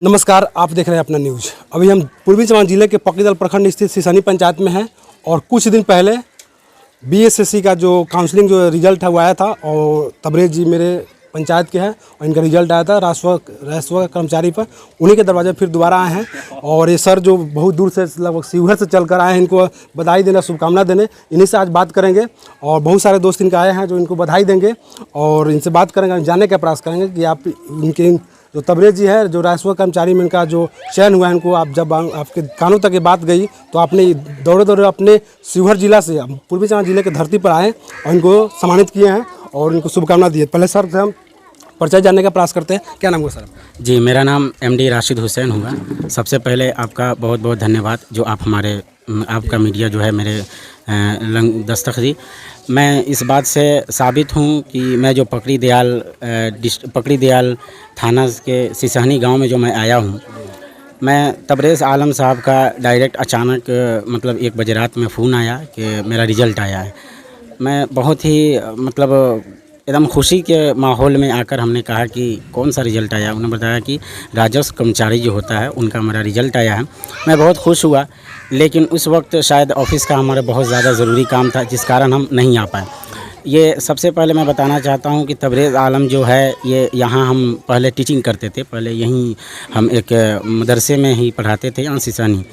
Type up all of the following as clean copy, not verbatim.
नमस्कार, आप देख रहे हैं अपना न्यूज़। अभी हम पूर्वी चंपारण जिले के पकड़ीदल प्रखंड स्थित सिसनी पंचायत में हैं और कुछ दिन पहले बीएसएससी का जो काउंसलिंग जो रिजल्ट है वो आया था और तबरेज़ जी मेरे पंचायत के हैं और इनका रिजल्ट आया था राजस्व कर्मचारी पर। उन्हीं के दरवाजे फिर दोबारा आए हैं और ये सर जो बहुत दूर से लगभग शिवहर से चल कर आए हैं, इनको बधाई देने, शुभकामना देने, इन्हीं से आज बात करेंगे। और बहुत सारे दोस्त इनके आए हैं जो इनको बधाई देंगे और इनसे बात करेंगे, जानने का प्रयास करेंगे कि आप इनके जो तबरेज़ जी है, जो राजस्व कर्मचारी में इनका जो चयन हुआ है, इनको आप जब आपके कानों तक ये बात गई तो आपने दौड़े अपने शिवहर जिला से पूर्वी चंपारण जिले की धरती पर आए और इनको सम्मानित किए हैं और इनको शुभकामना दी है। पहले सर से हम परिचय जानने का प्रयास करते हैं। क्या नाम हुआ सर? जी, मेरा नाम एमडी राशिद हुसैन हुआ। सबसे पहले आपका बहुत बहुत धन्यवाद जो आप आपका मीडिया जो है मेरे दस्तक दी। मैं इस बात से साबित हूँ कि मैं जो पकड़ी दयाल थाना के सिसहनी गांव में जो मैं आया हूँ, मैं तबरेज़ आलम साहब का डायरेक्ट अचानक मतलब 1 बजे रात में फ़ोन आया कि मेरा रिज़ल्ट आया है। मैं बहुत ही मतलब एकदम खुशी के माहौल में आकर हमने कहा कि कौन सा रिज़ल्ट आया। उन्होंने बताया कि राजस्व कर्मचारी जो होता है उनका मेरा रिज़ल्ट आया है। मैं बहुत खुश हुआ, लेकिन उस वक्त शायद ऑफ़िस का हमारा बहुत ज़्यादा ज़रूरी काम था जिस कारण हम नहीं आ पाए। ये सबसे पहले मैं बताना चाहता हूँ कि तबरेज़ आलम जो है ये यहाँ हम पहले टीचिंग करते थे। पहले यहीं हम एक मदरसे में ही पढ़ाते थे, यहाँ सिसहनी।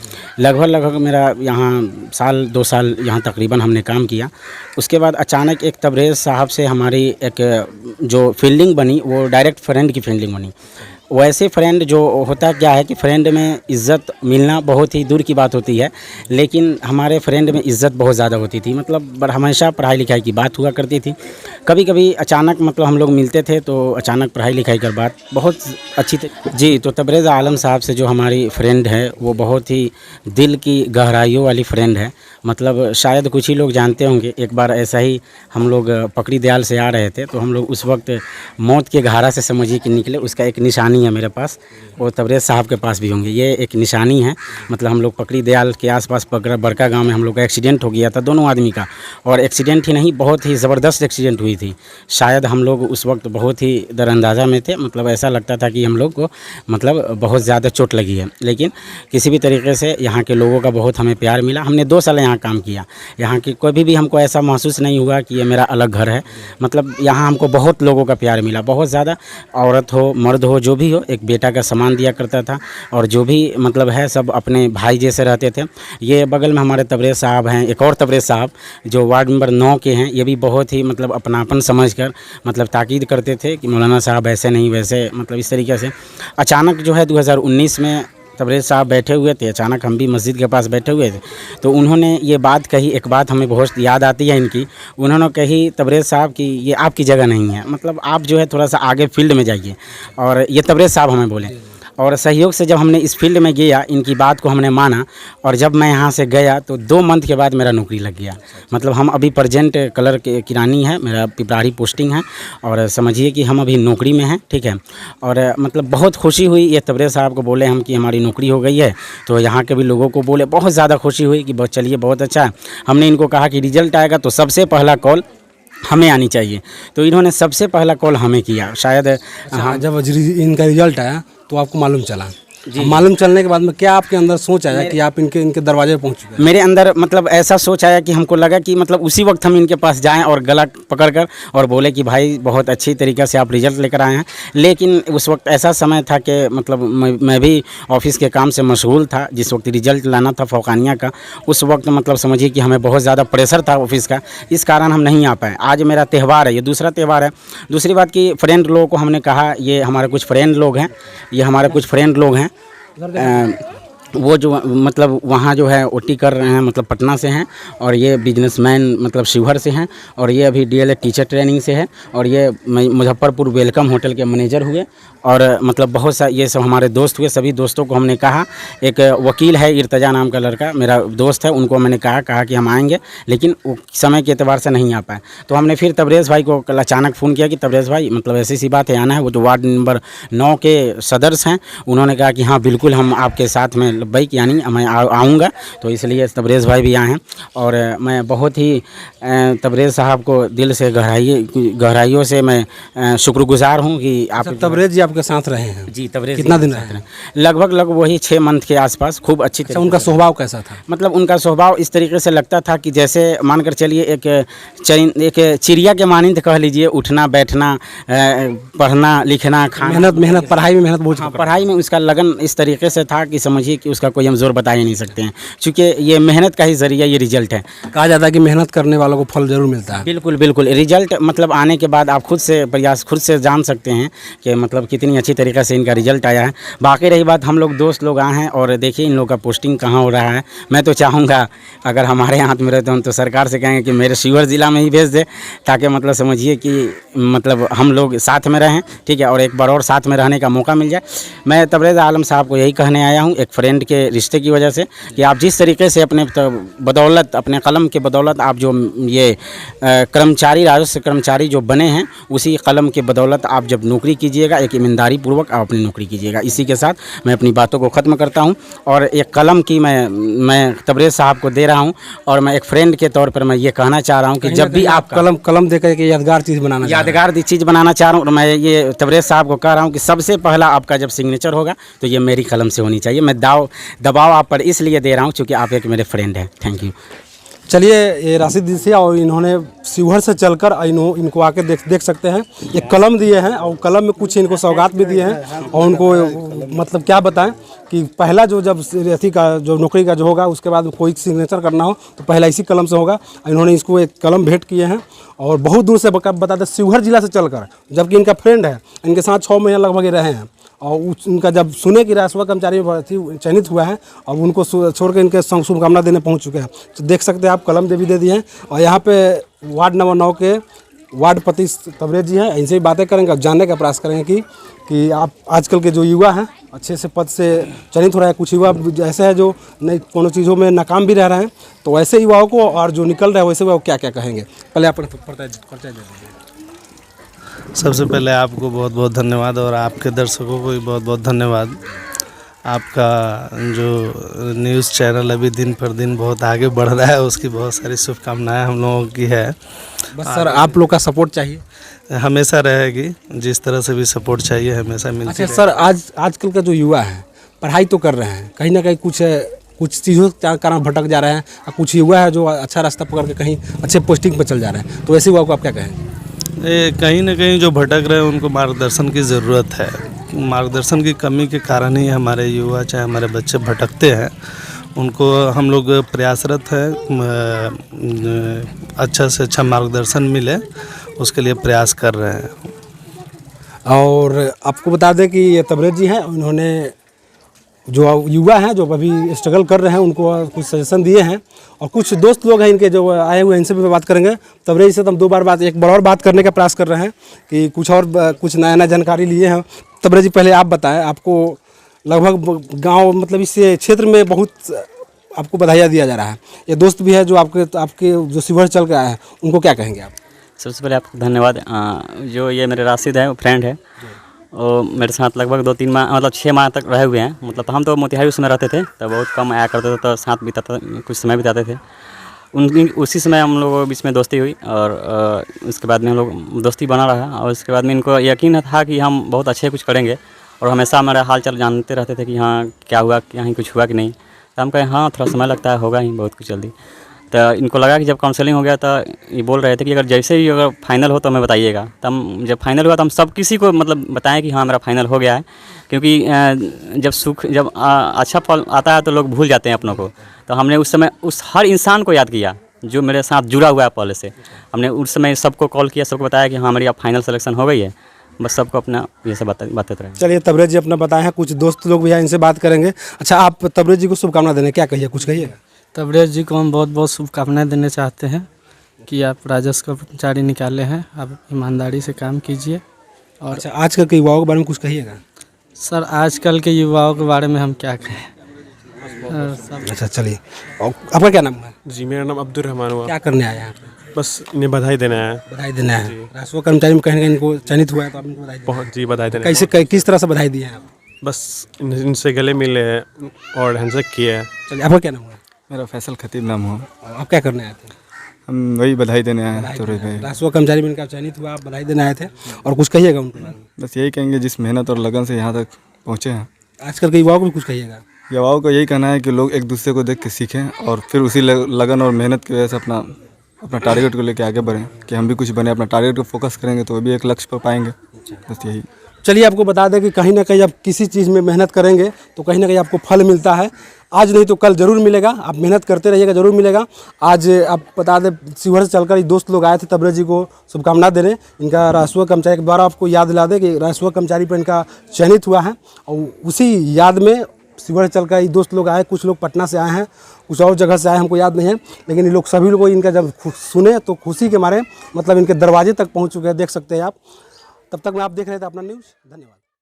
लगभग मेरा यहाँ 1-2 साल यहाँ तकरीबन हमने काम किया। उसके बाद अचानक एक तबरेज़ साहब से हमारी एक जो फील्डिंग बनी वो डायरेक्ट फ्रेंड की फील्डिंग बनी। वैसे फ्रेंड जो होता क्या है कि फ्रेंड में इज़्ज़त मिलना बहुत ही दूर की बात होती है, लेकिन हमारे फ्रेंड में इज़्ज़त बहुत ज़्यादा होती थी। मतलब हमेशा पढ़ाई लिखाई की बात हुआ करती थी। कभी कभी अचानक मतलब हम लोग मिलते थे तो अचानक पढ़ाई लिखाई कर बात बहुत अच्छी थी। जी, तो तबरेज़ आलम साहब से जो हमारी फ्रेंड है वो बहुत ही दिल की गहराइयों वाली फ्रेंड है। मतलब शायद कुछ ही लोग जानते होंगे, एक बार ऐसा ही हम लोग पकड़ी दयाल से आ रहे थे तो हम लोग उस वक्त मौत के घारा से समझिए कि निकले। उसका एक निशानी है मेरे पास, वो तबरेज़ साहब के पास भी होंगे। ये एक निशानी है। मतलब हम लोग पकड़ी दयाल के आसपास बड़का गांव में हम लोग का एक्सीडेंट हो गया था दोनों आदमी का, और एक्सीडेंट ही नहीं, बहुत ही ज़बरदस्त एक्सीडेंट हुई थी। शायद हम लोग उस वक्त बहुत ही दरअंदाज़ा में थे। मतलब ऐसा लगता था कि हम लोग को मतलब बहुत ज़्यादा चोट लगी है, लेकिन किसी भी तरीके से यहाँ के लोगों का बहुत हमें प्यार मिला। हमने 2 साल यहाँ काम किया। यहाँ की कभी भी हमको ऐसा महसूस नहीं हुआ कि ये मेरा अलग घर है। मतलब यहाँ हमको बहुत लोगों का प्यार मिला, बहुत ज़्यादा। औरत हो मर्द हो जो भी हो, एक बेटा का सामान दिया करता था और जो भी मतलब है सब अपने भाई जैसे रहते थे। ये बगल में हमारे तबरेज़ साहब हैं, एक और तबरेज़ साहब जो वार्ड नंबर 9 के हैं, ये भी बहुत ही मतलब अपनापन समझकर मतलब ताकीद करते थे कि मौलाना साहब ऐसे नहीं वैसे, मतलब इस तरीके से। अचानक जो है 2019 में तबरेज़ साहब बैठे हुए थे, अचानक हम भी मस्जिद के पास बैठे हुए थे तो उन्होंने ये बात कही। एक बात हमें बहुत याद आती है इनकी। उन्होंने कही तबरेज़ साहब कि ये आपकी जगह नहीं है, मतलब आप जो है थोड़ा सा आगे फील्ड में जाइए। और ये तबरेज़ साहब हमें बोले, और सहयोग से जब हमने इस फील्ड में गया, इनकी बात को हमने माना, और जब मैं यहाँ से गया तो 2 मंथ के बाद मेरा नौकरी लग गया। मतलब हम अभी प्रेजेंट कलर के किरानी है, मेरा पिपराही पोस्टिंग है, और समझिए कि हम अभी नौकरी में हैं, ठीक है। और मतलब बहुत खुशी हुई। ये तबरेज़ साहब को बोले हम कि हमारी नौकरी हो गई है, तो यहाँ के भी लोगों को बोले, बहुत ज़्यादा खुशी हुई कि बहुत चलिए बहुत अच्छा है। हमने इनको कहा कि रिज़ल्ट आएगा तो सबसे पहला कॉल हमें आनी चाहिए, तो इन्होंने सबसे पहला कॉल हमें किया। शायद हाँ, जब इनका रिजल्ट आया तो आपको मालूम चला। मालूम चलने के बाद में क्या आपके अंदर सोच आया कि आप इनके दरवाजे पे पहुंच चुके? मेरे अंदर मतलब ऐसा सोच आया कि हमको लगा कि मतलब उसी वक्त हम इनके पास जाएं और गला पकड़कर और बोले कि भाई बहुत अच्छी तरीके से आप रिज़ल्ट लेकर आए हैं। लेकिन उस वक्त ऐसा समय था कि मतलब मैं भी ऑफिस के काम से मशगूल था। जिस वक्त रिज़ल्ट लाना था फौकानिया का, उस वक्त मतलब समझिए कि हमें बहुत ज़्यादा प्रेशर था ऑफिस का, इस कारण हम नहीं आ पाए। आज मेरा त्यौहार है, ये दूसरा त्यौहार है। दूसरी बात कि फ्रेंड लोगों को हमने कहा, ये हमारे कुछ फ्रेंड लोग हैं, वो जो मतलब वहाँ जो है ओटी कर रहे हैं, मतलब पटना से हैं, और ये बिजनेसमैन मतलब शिवहर से हैं, और ये अभी डीएलएड टीचर ट्रेनिंग से है, और ये मुजफ्फरपुर वेलकम होटल के मैनेजर हुए। और मतलब बहुत सा ये सब हमारे दोस्त हुए। सभी दोस्तों को हमने कहा, एक वकील है इर्तजा नाम का लड़का मेरा दोस्त है, उनको मैंने कहा कि हम आएंगे, लेकिन वो समय के एतबार से नहीं आ पाए। तो हमने फिर तबरेज़ भाई को कल अचानक फ़ोन किया कि तबरेज़ भाई मतलब ऐसी सी बात है, आना है। वो जो वार्ड नंबर 9 के सदस्य हैं, उन्होंने कहा कि हाँ बिल्कुल हम आपके साथ में लब्बैक यानी मैं आऊँगा, तो इसलिए तबरेज़ भाई भी आए हैं। और मैं बहुत ही तबरेज़ साहब को दिल से गहराइयों से मैं शुक्रगुजार हूँ कि आप तबरेज़ जी आपके साथ रहे हैं? जी, तबरेज़ कितना दिन रहे हैं? लगभग वही 6 मंथ के आसपास, खूब अच्छी अच्छा, उनका स्वभाव कैसा था? मतलब उनका स्वभाव इस तरीके से लगता था कि जैसे मानकर चलिए एक चिड़िया के मानिंद कह लीजिए, उठना बैठना, पढ़ना लिखना, खाना, मेहनत पढ़ाई में मेहनत बहुत। हाँ, पढ़ाई में उसका लगन इस तरीके से था कि समझिए कि उसका कोई हम जोर बता ही नहीं सकते हैं, क्योंकि ये मेहनत का ही ज़रिया ये रिजल्ट है। कहा जाता है कि मेहनत करने वालों को फल जरूर मिलता है। बिल्कुल बिल्कुल, रिजल्ट मतलब आने के बाद आप खुद से जान सकते हैं कि मतलब कितनी अच्छी तरीके से इनका रिजल्ट आया है। बाकी रही बात, हम लोग दोस्त लोग आए हैं और देखिए इन लोग का पोस्टिंग कहाँ हो रहा है। मैं तो चाहूँगा अगर हमारे हाथ में रहते हम तो सरकार से कहेंगे कि मेरे शिवहर ज़िला में ही भेज दे, ताकि मतलब समझिए कि मतलब हम लोग साथ में रहें, ठीक है, और एक बार और साथ में रहने का मौका मिल जाए। मैं तबरेज़ आलम साहब को यही कहने आया हूँ, एक फ्रेंड के रिश्ते की वजह से, कि आप जिस तरीके से अपने बदौलत, अपने कलम के बदौलत आप जो ये कर्मचारी, राजस्व कर्मचारी जो बने हैं, उसी कलम के बदौलत आप जब नौकरी कीजिएगा, एक ईमानदारी पूर्वक आप अपनी नौकरी कीजिएगा। इसी के साथ मैं अपनी बातों को ख़त्म करता हूँ और एक कलम की मैं तबरेज़ साहब को दे रहा हूँ, और मैं एक फ्रेंड के तौर पर मैं ये कहना चाह रहा हूँ कि जब भी आप कलम देकर के यादगार चीज़ बनाना चाह रहा हूँ, और मैं ये तबरेज़ साहब को कह रहा हूँ कि सबसे पहला आपका जब सिग्नेचर होगा तो ये मेरी कलम से होनी चाहिए। मैं दबाव आप पर इसलिए दे रहा हूँ क्योंकि आप एक मेरे फ्रेंड हैं। Thank you. चलिए, ये राशिद जी से, और इन्होंने शिवहर से चलकर इनको आके देख सकते हैं। ये कलम दिए हैं और कलम में कुछ इनको सौगात भी दिए हैं, और उनको मतलब क्या बताएं कि पहला जब अथी का जो नौकरी का जो होगा, उसके बाद कोई सिग्नेचर करना हो तो पहला इसी कलम से होगा। इन्होंने इसको एक कलम भेंट किए हैं, और बहुत दूर से बताते शिवहर जिला से चलकर, जबकि इनका फ्रेंड है, इनके साथ 6 महीने लगभग रहे हैं, और उनका जब सुने कि राजस्व कर्मचारी चयनित हुआ है, और उनको छोड़ के इनके शुभकामना देने पहुंच चुके हैं। तो देख सकते हैं आप, कलम दे दिए हैं। और यहाँ पे वार्ड नंबर 9 के वार्ड पति तबरेज़ जी हैं, इनसे भी बातें करेंगे और जानने का प्रयास करेंगे कि आप आजकल के जो युवा हैं अच्छे से पद से चयनित हो रहे हैं। कुछ युवा ऐसे हैं जो नई कोनो चीज़ों में नाकाम भी रह रहे हैं, तो ऐसे युवाओं को, और जो निकल रहे हैं वैसे वो क्या क्या कहेंगे, पहले आप परिचय दे दीजिए। सबसे पहले आपको बहुत बहुत धन्यवाद, और आपके दर्शकों को भी बहुत बहुत धन्यवाद। आपका जो न्यूज़ चैनल अभी दिन पर दिन बहुत आगे बढ़ रहा है, उसकी बहुत सारी शुभकामनाएं हम लोगों की है। बस सर, आप लोग का सपोर्ट चाहिए, हमेशा रहेगी, जिस तरह से भी सपोर्ट चाहिए हमेशा मिलती है। सर, आजकल का जो युवा है पढ़ाई तो कर रहे हैं, कहीं ना कहीं कुछ चीज़ों के कारण भटक जा रहे हैं, और कुछ युवा है जो अच्छा रास्ता पकड़ के कहीं अच्छे पोस्टिंग पर चल जा रहे हैं, तो ऐसे युवाओं को आप क्या कहेंगे? कहीं ना कहीं जो भटक रहे हैं उनको मार्गदर्शन की ज़रूरत है। मार्गदर्शन की कमी के कारण ही हमारे युवा, चाहे हमारे बच्चे भटकते हैं। उनको हम लोग प्रयासरत हैं, अच्छा से अच्छा मार्गदर्शन मिले, उसके लिए प्रयास कर रहे हैं। और आपको बता दें कि ये तबरेज़ जी हैं, उन्होंने जो युवा हैं जो अभी स्ट्रगल कर रहे हैं उनको कुछ सजेशन दिए हैं, और कुछ दोस्त लोग हैं इनके जो आए हुए हैं, इनसे भी बात करेंगे। तबरेज़ से तो हम 2 बार एक बार और बात करने का प्रयास कर रहे हैं कि कुछ नया जानकारी लिए हैं। तबरेज़ जी, पहले आप बताएं, आपको लगभग गांव मतलब इस क्षेत्र में बहुत आपको बधाइयाँ दिया जा रहा है। ये दोस्त भी है जो आपके जो शिवहर चल के आए हैं, उनको क्या कहेंगे आप? सबसे पहले आपको धन्यवाद। जो ये मेरे राशिद है, वो फ्रेंड है, और मेरे साथ लगभग 2-3 माह मतलब 6 माह तक रहे हुए हैं। मतलब तो हम तो मोतिहारी उसमें रहते थे, तो बहुत कम आया करते थे, तो साथ बिताते, कुछ समय बिताते थे। उसी समय हम लोगों के बीच में दोस्ती हुई, और उसके बाद में हम लोग दोस्ती बना रहा, और उसके बाद में इनको यकीन था कि हम बहुत अच्छे कुछ करेंगे, और हमेशा हमारा हाल चाल जानते रहते थे कि हाँ क्या हुआ, कहीं कुछ हुआ कि नहीं। तो हम कहे हाँ थोड़ा समय लगता है, होगा ही बहुत कुछ जल्दी। तो इनको लगा कि जब काउंसलिंग हो गया तो ये बोल रहे थे कि अगर जैसे ही अगर फाइनल हो तो हमें बताइएगा। तो हम जब फाइनल हुआ तो हम सब किसी को मतलब बताएं कि हाँ मेरा फाइनल हो गया है, क्योंकि जब अच्छा फल आता है तो लोग भूल जाते हैं अपनों को। तो हमने उस समय उस हर इंसान को याद किया जो मेरे साथ जुड़ा हुआ है पहले से। हमने उस समय सबको कॉल किया, सबको बताया कि हाँ हमारी अब फाइनल सिलेक्शन हो गई है, बस सबको अपना ये सब बातें रहे। चलिए, तबरेज़ जी अपना बताए हैं, कुछ दोस्त लोग भी हैं, इनसे बात करेंगे। अच्छा, आप तबरेज़ जी को शुभकामना देने क्या कहिए, कुछ कहिएगा? तबरेज़ जी को हम बहुत बहुत शुभकामनाएं देना चाहते हैं कि आप राजस्व कर्मचारी निकाले हैं, आप ईमानदारी से काम कीजिए। और अच्छा, आजकल के युवाओं के बारे में कुछ कहिएगा? सर, आजकल के युवाओं के बारे में हम क्या कहें। अच्छा, चलिए, और आपका क्या नाम है? जी, मेरा नाम अब्दुल रहमान हुआ। क्या करने आया हैं? बस इन्हें बधाई देना है। बधाई देना है। राजस्व कर्मचारी में कहीं ना कहीं इनको चयनित हुआ है, तो आप इनको बधाई दें। बहुत जी, बधाई देना है। कैसे किस तरह से बधाई दी है आप? बस इनसे गले मिले हैं और हैंडशेक किए हैं। चलिए, आपका क्या नाम है? मेरा फैसल खतीब नाम हो। आप क्या करने आए थे? हम वही बधाई देने आए हैं तोरे भाई। राजस्व कर्मचारी में इनका चयनित हुआ, आप बधाई देने आए थे, और कुछ कहिएगा उनके बारे में? बस यही कहेंगे जिस मेहनत और लगन से यहाँ तक पहुँचे हैं। आजकल के युवाओं को भी कुछ कहिएगा? युवाओं को यही कहना है कि लोग एक दूसरे को देख के सीखें और फिर उसी लगन और मेहनत की वजह से अपना टारगेट को लेकर आगे बढ़ें कि हम भी कुछ बने। अपना टारगेट को फोकस करेंगे तो वो भी एक लक्ष्य पर पाएंगे। बस यही। चलिए, आपको बता दें कि कहीं ना कहीं आप किसी चीज़ में मेहनत करेंगे तो कहीं ना कहीं आपको फल मिलता है। आज नहीं तो कल ज़रूर मिलेगा। आप मेहनत करते रहिएगा, ज़रूर मिलेगा। आज आप बता दें, शिवहर से चलकर दोस्त लोग आए थे तबरेज जी को शुभकामना देने। इनका राजस्व कर्मचारी के द्वारा आपको याद दिला दें कि राजस्व कर्मचारी पर इनका चयनित हुआ है, और उसी याद में शिवहर से चलकर ये दोस्त लोग आए। कुछ लोग पटना से आए हैं, कुछ और जगह से आए, हमको याद नहीं है, लेकिन ये लोग सभी लोग इनका जब सुने तो खुशी के मारे मतलब इनके दरवाजे तक पहुँच चुके हैं, देख सकते हैं आप। तब तक मैं आप देख रहे थे अपना न्यूज़। धन्यवाद।